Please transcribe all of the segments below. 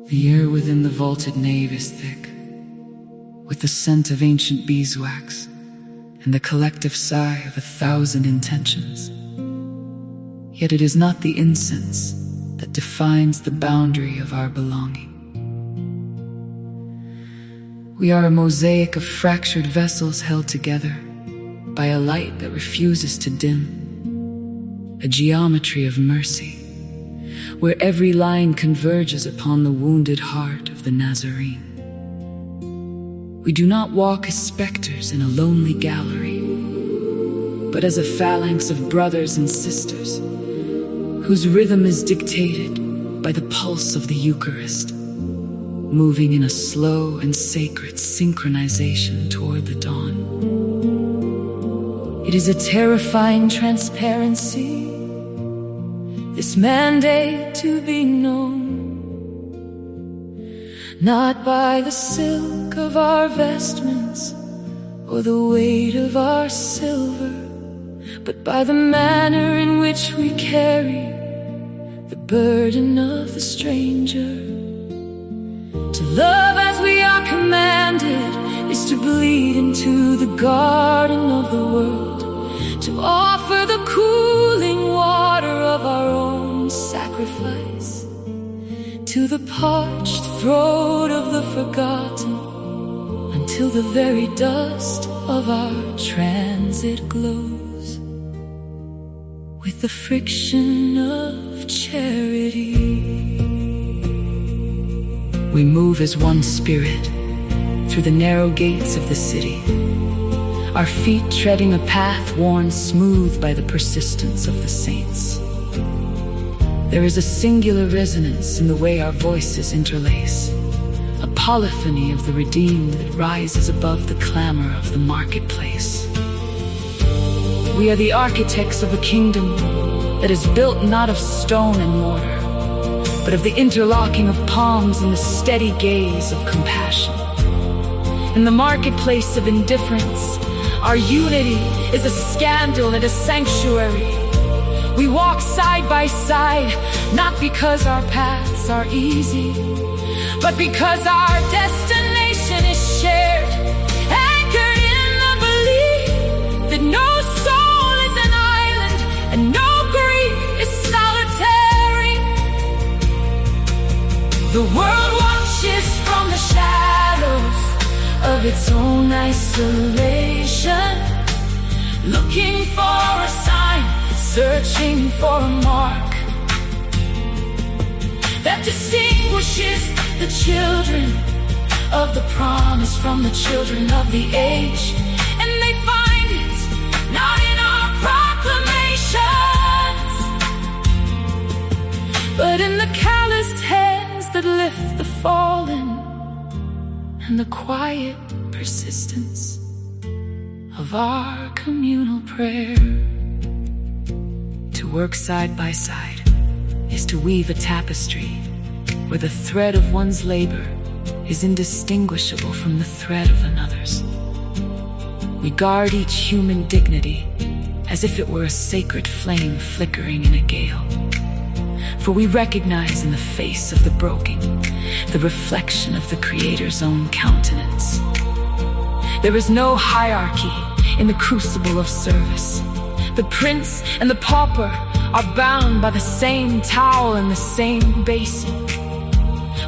The air within the vaulted nave is thick, with the scent of ancient beeswax and the collective sigh of 1,000 intentions. Yet it is not the incense that defines the boundary of our belonging. We are a mosaic of fractured vessels held together by a light that refuses to dim, a geometry of mercy, where every line converges upon the wounded heart of the Nazarene. We do not walk as specters in a lonely gallery, but as a phalanx of brothers and sisters whose rhythm is dictated by the pulse of the Eucharist, moving in a slow and sacred synchronization toward the dawn. It is a terrifying transparency, this mandate to be known, not by the silk of our vestments or the weight of our silver, but by the manner in which we carry the burden of the stranger. To love as we are commanded is to bleed into the garden of the world, to offer the cooling water of our own sacrifice to the parched throat of the forgotten, until the very dust of our transit glows with the friction of charity. We move as one spirit through the narrow gates of the city, our feet treading a path worn smooth by the persistence of the saints. There is a singular resonance in the way our voices interlace, a polyphony of the redeemed that rises above the clamor of the marketplace. We are the architects of a kingdom that is built not of stone and mortar, but of the interlocking of palms and the steady gaze of compassion. In the marketplace of indifference, our unity is a scandal and a sanctuary. We walk side by side, not because our paths are easy, but because our destination is shared, anchored in the belief that no soul is an island and no grief is solitary. The world watches from the shadows of its own isolation, looking for a sign, searching for a mark that distinguishes the children of the promise from the children of the age. And they find it not in our proclamations, but in the calloused hands that lift the fallen, and the quiet persistence of our communal prayer. To work side by side is to weave a tapestry where the thread of one's labor is indistinguishable from the thread of another's. We guard each human dignity as if it were a sacred flame flickering in a gale. For we recognize in the face of the broken the reflection of the Creator's own countenance. There is no hierarchy in the crucible of service. The prince and the pauper are bound by the same towel and the same basin.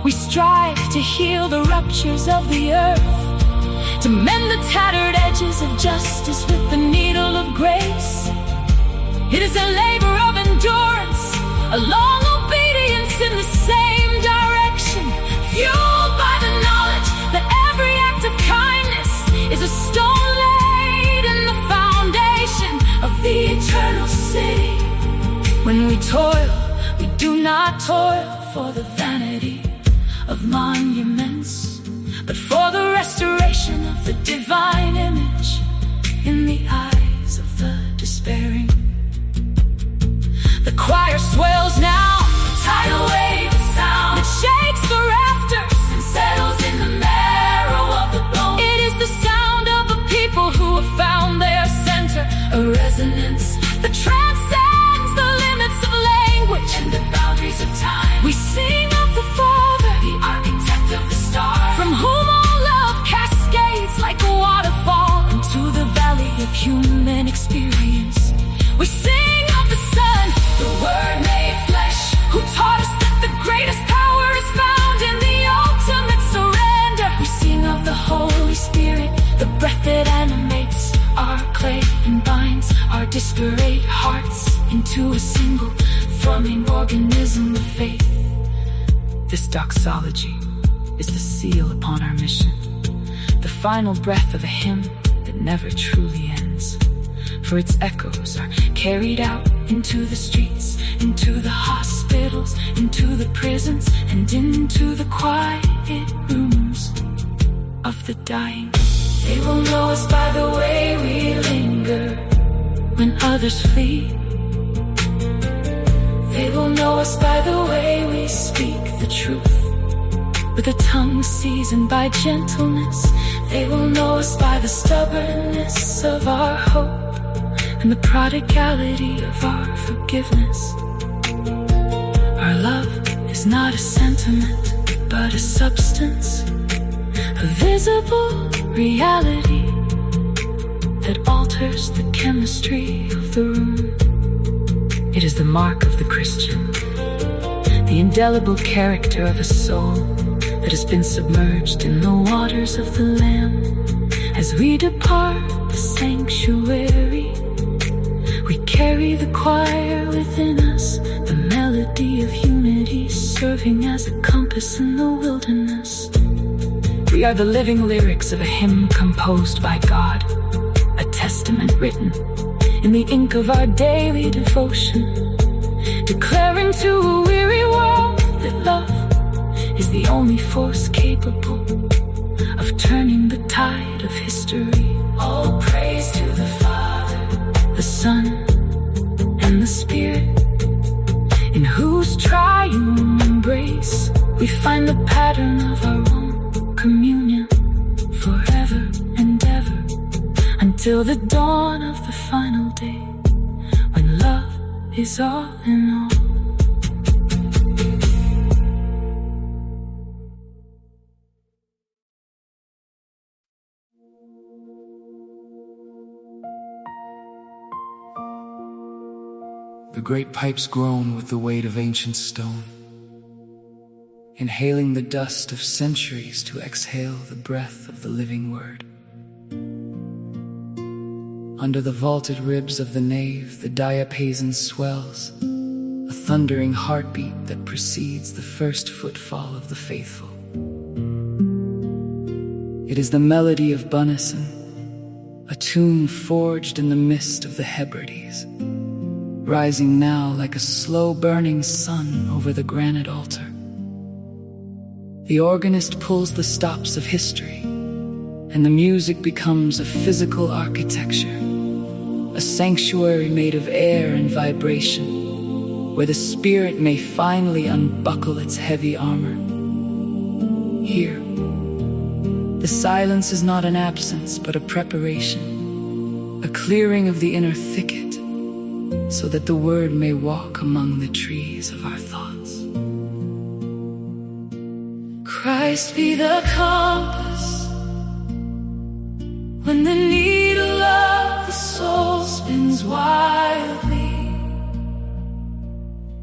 We strive to heal the ruptures of the earth, to mend the tattered edges of justice with the needle of grace. It is a labor of endurance, a long obedience in the same direction, fueled by the knowledge that every act of kindness is a stone laid in the foundation of the eternal city. When we toil, we do not toil for the vanity of monuments, but for the restoration of the divine image in the eyes of the despairing. The choir swells now, a tidal wave of sound that shakes the rafters and settles in the marrow of the bone. It is the sound of a people who have found their center, a resonance that transcends the limits of language and the boundaries of time. We sing of the Father, the create hearts into a single thrumming organism of faith. This doxology is the seal upon our mission, the final breath of a hymn that never truly ends. For its echoes are carried out into the streets, into the hospitals, into the prisons, and into the quiet rooms of the dying. They will know us by the way we linger when others flee. They will know us by the way we speak the truth, with a tongue seasoned by gentleness. They will know us by the stubbornness of our hope and the prodigality of our forgiveness. Our love is not a sentiment, but a substance, a visible reality that alters the chemistry of the room. It is the mark of the Christian, the indelible character of a soul that has been submerged in the waters of the Lamb. As we depart the sanctuary, we carry the choir within us, the melody of unity serving as a compass in the wilderness. We are the living lyrics of a hymn composed by God, a testament written in the ink of our daily devotion, declaring to a weary world that love is the only force capable of turning the tide of history. All praise to the Father, the Son, and the Spirit, in whose triune embrace we find the pattern of our own communion forever and ever, until the dawn of the final day, when love is all in all. The great pipes groan with the weight of ancient stone, inhaling the dust of centuries to exhale the breath of the living word. Under the vaulted ribs of the nave, the diapason swells, a thundering heartbeat that precedes the first footfall of the faithful. It is the melody of Bunison, a tune forged in the mist of the Hebrides, rising now like a slow-burning sun over the granite altar. The organist pulls the stops of history, and the music becomes a physical architecture, a sanctuary made of air and vibration, where the spirit may finally unbuckle its heavy armor. Here, the silence is not an absence, but a preparation, a clearing of the inner thicket, so that the word may walk among the trees of our thoughts. Christ be the compass when the needle of the soul spins wildly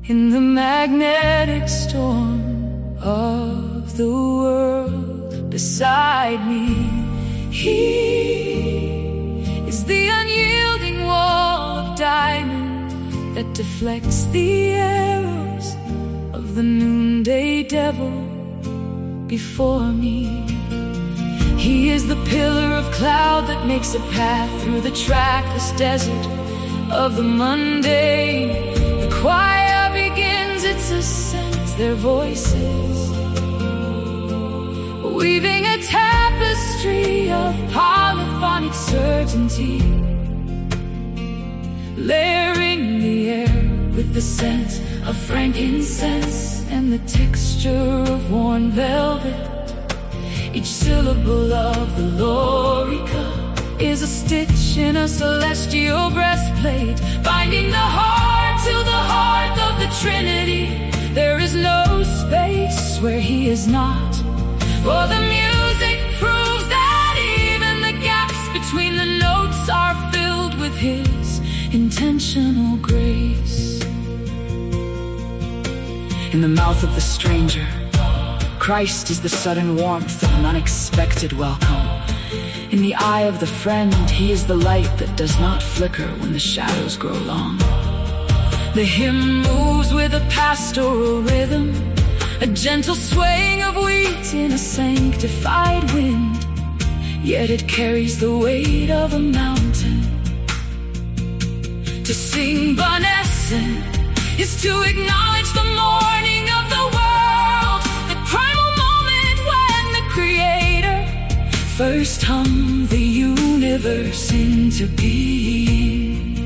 in the magnetic storm of the world beside me. He is the unyielding wall of diamond that deflects the arrows of the noonday devil before me. He is the pillar of cloud that makes a path through the trackless desert of the mundane. The choir begins its ascent, their voices weaving a tapestry of polyphonic certainty, layering the air with the scent of frankincense and the texture of worn velvet. Each syllable of the lorica is a stitch in a celestial breastplate, binding the heart to the heart of the Trinity. There is no space where he is not, for the music proves that even the gaps between the notes are filled with his intentional grace. In the mouth of the stranger, Christ is the sudden warmth of an unexpected welcome. In the eye of the friend, he is the light that does not flicker when the shadows grow long. The hymn moves with a pastoral rhythm, a gentle swaying of wheat in a sanctified wind, yet it carries the weight of a mountain. To sing Bunessan is to acknowledge the morning of the world, the primal moment when the Creator first hummed the universe into being.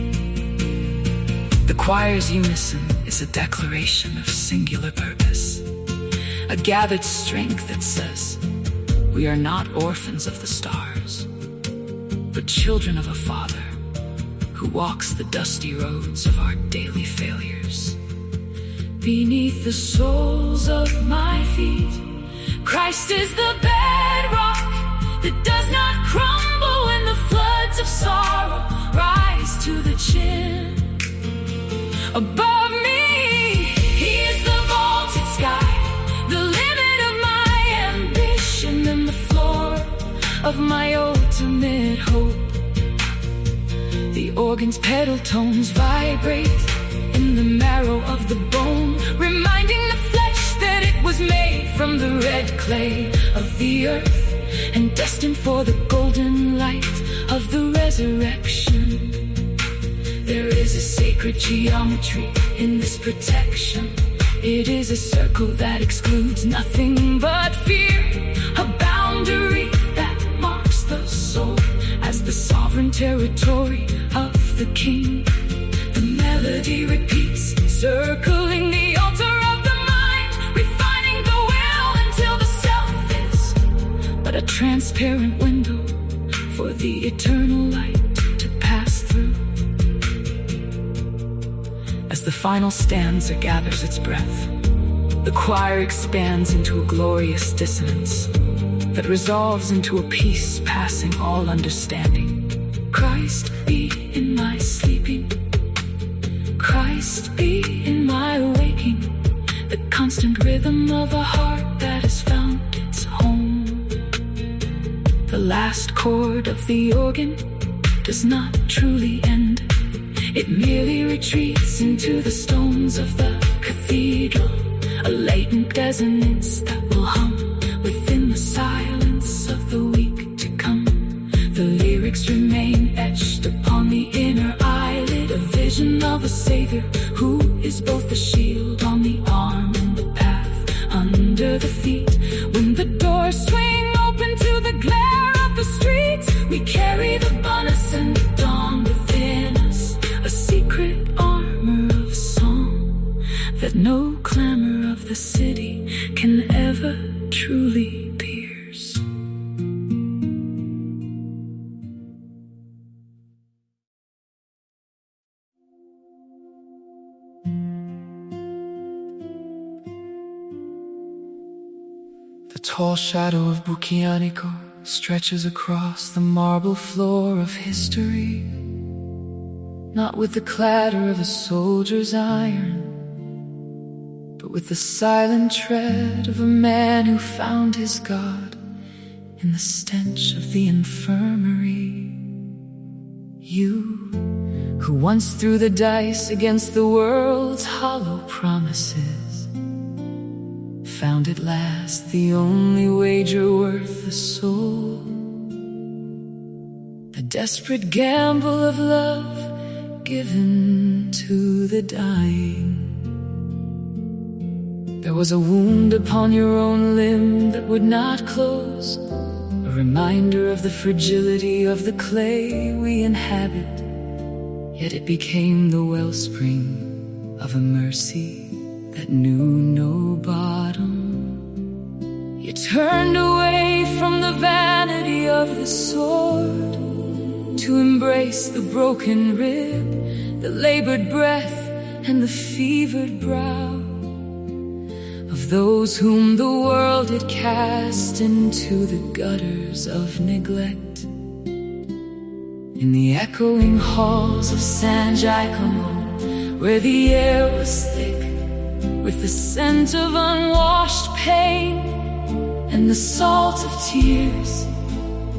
The choir's unison is a declaration of singular purpose, a gathered strength that says, we are not orphans of the stars, but children of a Father who walks the dusty roads of our daily failures. Beneath the soles of my feet, Christ is the bedrock that does not crumble when the floods of sorrow rise to the chin. Above me, He is the vaulted sky, the limit of my ambition and the floor of my ultimate hope. The organ's pedal tones vibrate in the marrow of the bone, reminding the flesh that it was made from the red clay of the earth and destined for the golden light of the resurrection. There is a sacred geometry in this protection. It is a circle that excludes nothing but fear, a boundary that marks the soul as the sovereign territory of the King. The melody repeats, circling the altar of the mind, refining the will until the self is but a transparent window for the eternal light to pass through. As the final stanza gathers its breath, the choir expands into a glorious dissonance that resolves into a peace passing all understanding. Christ be in my sleeping, Christ be in my waking, the constant rhythm of a heart that has found its home. The last chord of the organ does not truly end. It merely retreats into the stones of the cathedral, a latent dissonance that will hum within the silence of the week to come. The lyrics remain etched upon the inner eyelid, a vision of a Savior who is both the shield on the arm and the path under the feet. When the doors swing open to the glare of the streets, we carry the Bunessan dawn within us, a secret armor of song that no clamor of the city can ever truly pierce. The tall shadow of Bukianiko stretches across the marble floor of history, not with the clatter of a soldier's iron, but with the silent tread of a man who found his God in the stench of the infirmary. You, who once threw the dice against the world's hollow promises, found at last the only wager worth the soul, the desperate gamble of love given to the dying. There was a wound upon your own limb that would not close, a reminder of the fragility of the clay we inhabit, yet it became the wellspring of a mercy that knew no bottom. You turned away from the vanity of the sword to embrace the broken rib, the labored breath, and the fevered brow of those whom the world had cast into the gutters of neglect. In the echoing halls of San Giacomo, where the air was thick with the scent of unwashed pain and the salt of tears,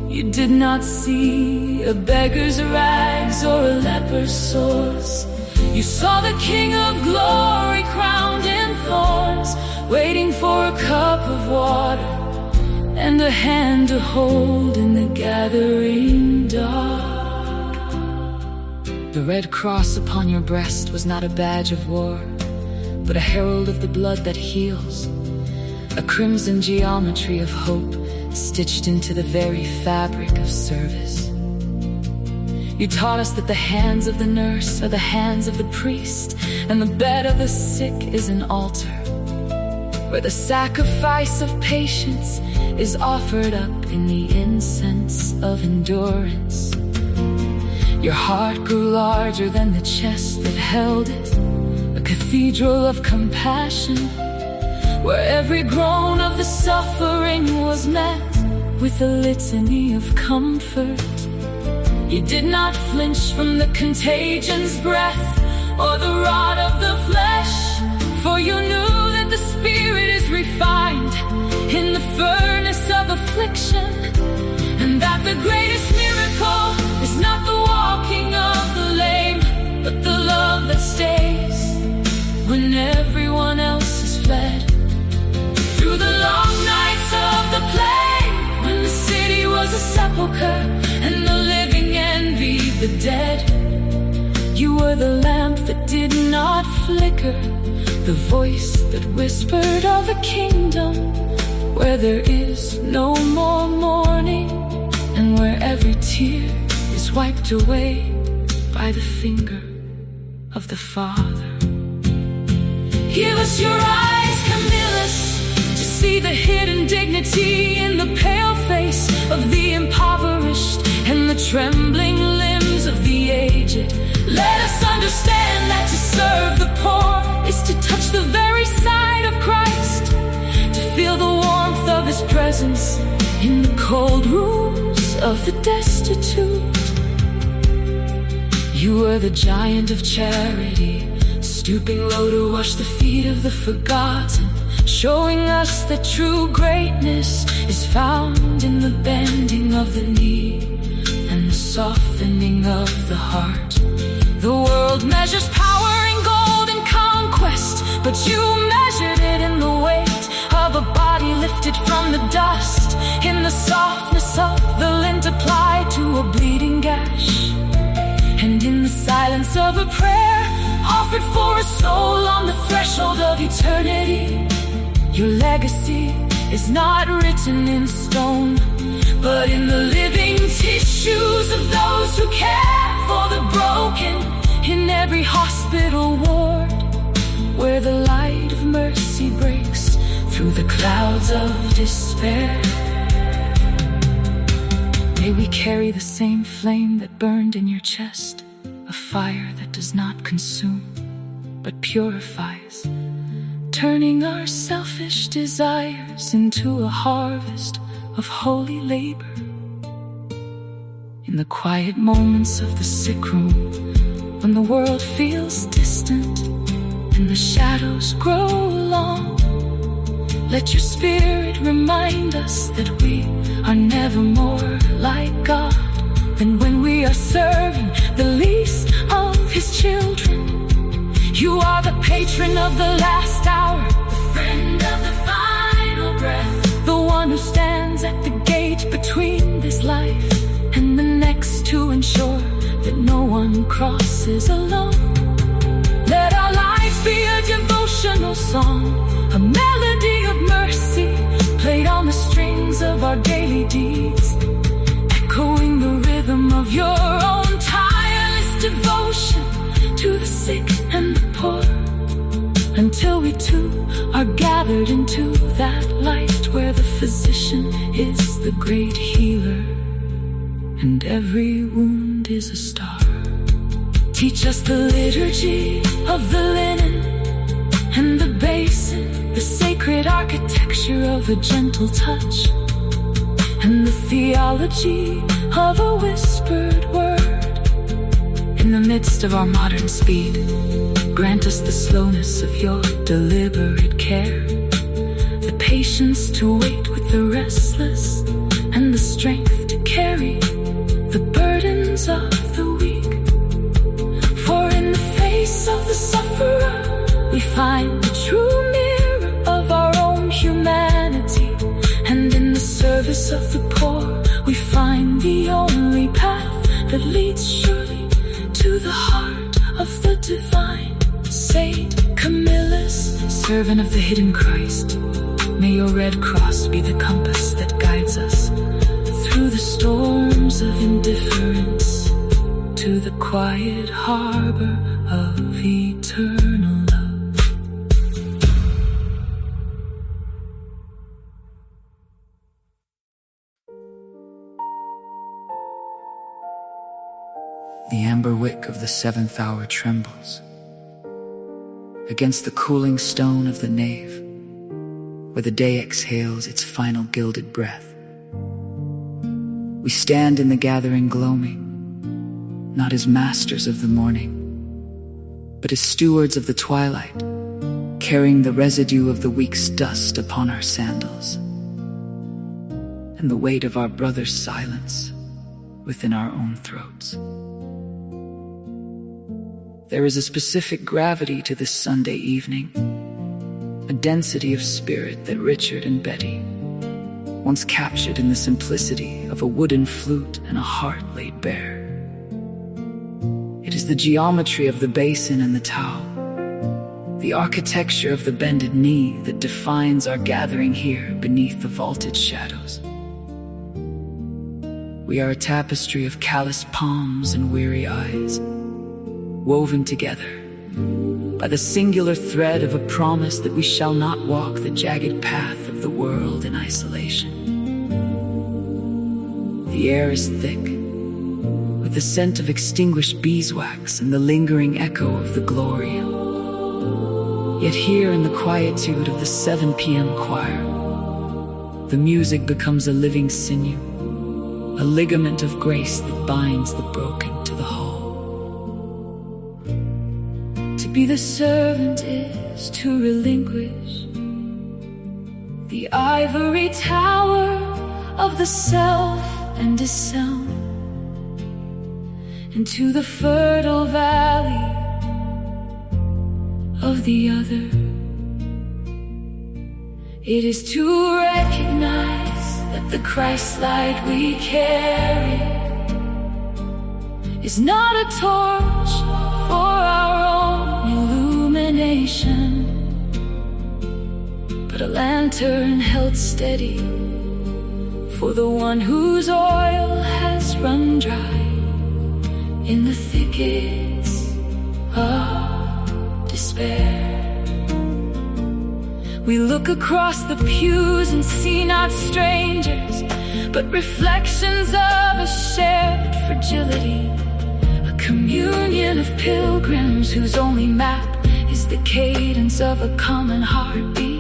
You did not see a beggar's rags or a leper's sores. You saw the King of Glory crowned in thorns, waiting for a cup of water and a hand to hold in the gathering dark. The red cross upon your breast was not a badge of war, but a herald of the blood that heals, a crimson geometry of hope stitched into the very fabric of service. You taught us that the hands of the nurse are the hands of the priest, and the bed of the sick is an altar, where the sacrifice of patience is offered up in the incense of endurance. Your heart grew larger than the chest that held it, a cathedral of compassion, where every groan of the suffering was met with a litany of comfort. You did not flinch from the contagion's breath or the rod of the flesh, for you knew that the spirit is refined in the furnace of affliction, and that the greatest miracle is not the walking of the lame, but the love that stays when everyone else has fled. Through the long nights of the plague, when the city was a sepulcher and the living envied the dead, you were the lamp that did not flicker, the voice that whispered of a kingdom where there is no more mourning, and where every tear is wiped away by the finger of the Father. Give us your eyes, Camillus, to see the hidden dignity in the pale face of the impoverished and the trembling limbs of the aged. Let us understand that to serve the poor is to touch the very side of Christ, to feel the warmth of His presence in the cold rooms of the destitute. You were the giant of charity, stooping low to wash the feet of the forgotten, showing us that true greatness is found in the bending of the knee and the softening of the heart. The world measures power in gold and conquest, but you measured it in the weight of a body lifted from the dust, in the softness of the lint applied to a bleeding gash, and in the silence of a prayer offered for a soul on the threshold of eternity. Your legacy is not written in stone, but in the living tissues of those who care for the broken in every hospital ward, where the light of mercy breaks through the clouds of despair. May we carry the same flame that burned in your chest, a fire that does not consume, but purifies, turning our selfish desires into a harvest of holy labor. In the quiet moments of the sick room, when the world feels distant and the shadows grow long, let your spirit remind us that we are never more like God than when we are serving the least of His children. You are the patron of the last hour, the friend of the final breath, the one who stands at the gate between this life and the next to ensure that no one crosses alone. Let our lives be a devotional song, a melody of mercy played on the strings of our daily deeds, echoing the rhythm of your own tireless devotion to the sick and the poor, until we too are gathered into that light where the physician is the great healer and every wound is a star. Teach us the liturgy of the linen and the basin, the sacred architecture of a gentle touch, and the theology of a whispered word. In the midst of our modern speed, grant us the slowness of your deliberate care, the patience to wait with the restless, and the strength to carry carry the burdens of the weak. For in the face of the sufferer, we find the true mirror of our own humanity. And in the service of the poor, we find the only path that leads surely to the heart of the divine. Saint Camillus, servant of the hidden Christ, may your red cross be the compass that guides us through the storms of indifference to the quiet harbor of eternal love. The amber wick of the seventh hour trembles against the cooling stone of the nave, where the day exhales its final gilded breath. We stand in the gathering gloaming, not as masters of the morning, but as stewards of the twilight, carrying the residue of the week's dust upon our sandals, and the weight of our brother's silence within our own throats. There is a specific gravity to this Sunday evening, a density of spirit that Richard and Betty once captured in the simplicity of a wooden flute and a heart laid bare. It is the geometry of the basin and the towel, the architecture of the bended knee that defines our gathering here beneath the vaulted shadows. We are a tapestry of calloused palms and weary eyes, woven together by the singular thread of a promise that we shall not walk the jagged path of the world in isolation. The air is thick with the scent of extinguished beeswax and the lingering echo of the Gloria. Yet here in the quietude of the 7 p.m. choir, the music becomes a living sinew, a ligament of grace that binds the broken to the whole. To be the servant is to relinquish the ivory tower of the self and discern into the fertile valley of the other. It is to recognize that the Christ light we carry is not a torch for our own illumination, but a lantern held steady for the one whose oil has run dry in the thickets of despair. We look across the pews and see not strangers, but reflections of a shared fragility, a communion of pilgrims whose only map is the cadence of a common heartbeat.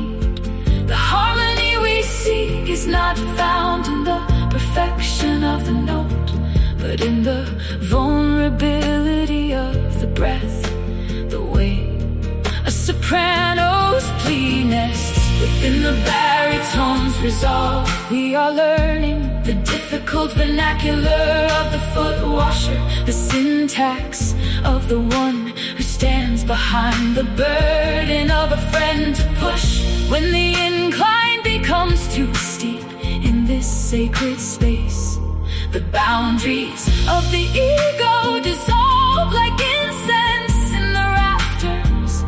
The harmony we seek is not found in the perfection of the note, but in the vulnerability of the breath, the way a soprano's plea nests within the baritone's resolve. We are learning the difficult vernacular of the foot washer, the syntax of the one who stands behind the burden of a friend to push when the incline becomes too steep. In this sacred space, the boundaries of the ego dissolve like incense in the rafters,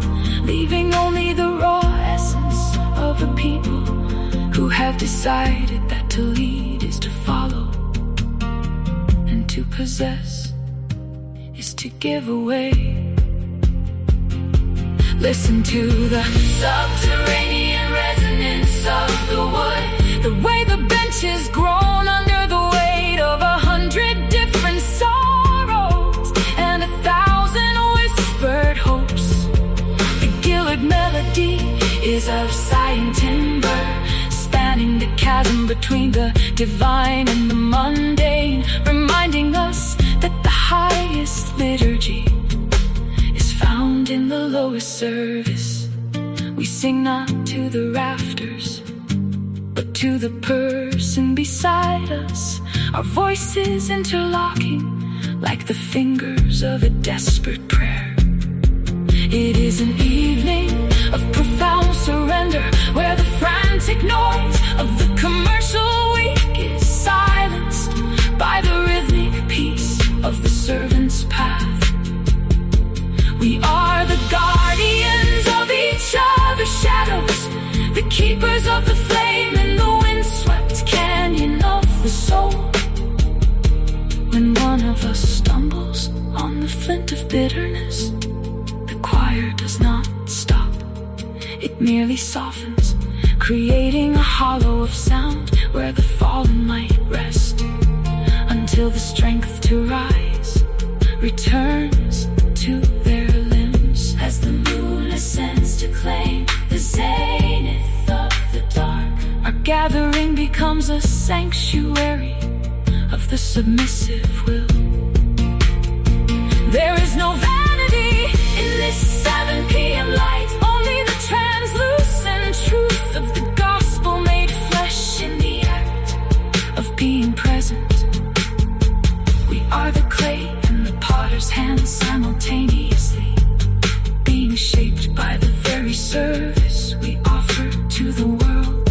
leaving only the raw essence of a people who have decided that to lead is to follow, and to possess is to give away. Listen to the subterranean resonance of the wood, the way the benches groan under the weight of 100 different sorrows and 1,000 whispered hopes. The gilded melody is of sighing timber, spanning the chasm between the divine and the mundane, reminding us that the highest liturgy is found in the lowest service. We sing not to the rafters, but to the person beside us, our voices interlocking like the fingers of a desperate prayer. It is an evening of profound surrender, where the frantic noise of the commercial week is silenced by the rhythmic peace of the servant's path. We are the guardians of each other's shadows, the keepers of the flame in the windswept canyon of the soul. When one of us stumbles on the flint of bitterness, the choir does not stop. It merely softens, creating a hollow of sound where the fallen might rest, until the strength to rise returns to their limbs as the moon ascends to claim the zenith of the dark. Our gathering becomes a sanctuary of the submissive will. There is no vanity in this 7 p.m. light, only the translucent truth of the gospel made flesh in the act of being present. We are the clay and the potter's hand simultaneously, being shaped by the very service we offer to the world.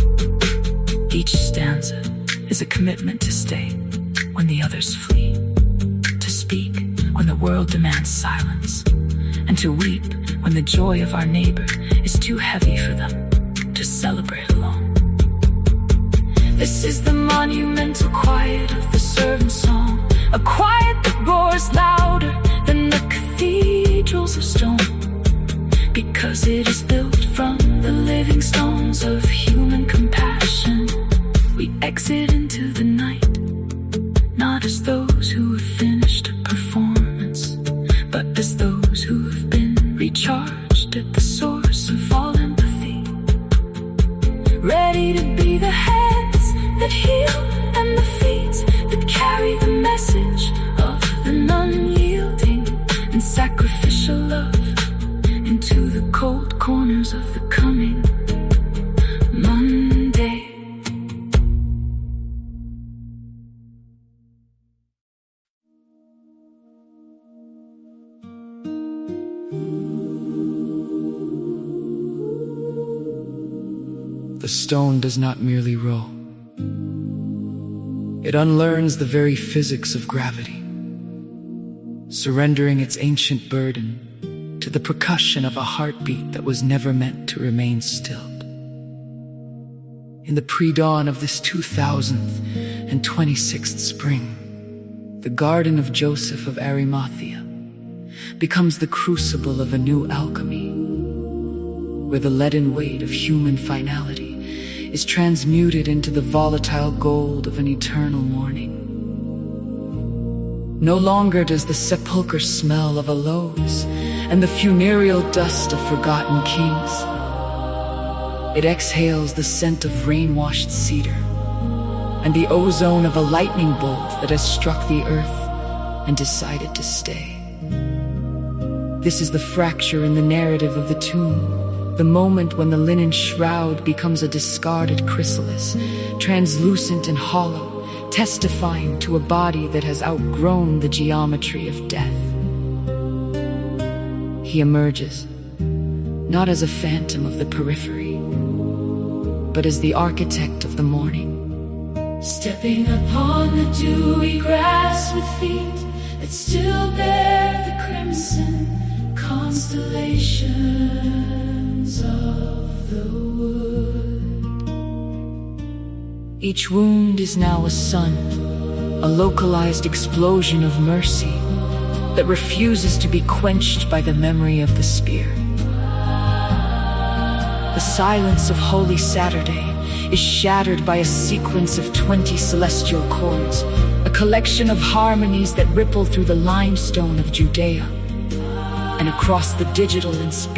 Each stanza is a commitment to stay when the others flee, to speak when the world demands silence, and to weep when the joy of our neighbor is too heavy for them to celebrate alone. This is the monumental quiet of the servant song, a quiet that roars louder than the cathedrals of stone, because it is built from the living stones of human compassion. We exit into the night, not as those who have finished a performance, but as those who have been recharged at the source of all empathy, ready to be the hands that heal and the feet that carry the message of an unyielding and sacrificial love into the cold corners of the coming Monday. The stone does not merely roll. It unlearns the very physics of gravity, surrendering its ancient burden to the percussion of a heartbeat that was never meant to remain stilled. In the pre-dawn of this 2026th spring, the Garden of Joseph of Arimathea becomes the crucible of a new alchemy, where the leaden weight of human finality is transmuted into the volatile gold of an eternal morning. No longer does the sepulchre smell of aloes and the funereal dust of forgotten kings. It exhales the scent of rain-washed cedar and the ozone of a lightning bolt that has struck the earth and decided to stay. This is the fracture in the narrative of the tomb, the moment when the linen shroud becomes a discarded chrysalis, translucent and hollow, testifying to a body that has outgrown the geometry of death. He emerges, not as a phantom of the periphery, but as the architect of the morning, stepping upon the dewy grass with feet that still bear the crimson constellations of the wood. Each wound is now a sun, a localized explosion of mercy that refuses to be quenched by the memory of the spear. The silence of Holy Saturday is shattered by a sequence of 20 celestial chords, a collection of harmonies that ripple through the limestone of Judea and across the digital and spiritual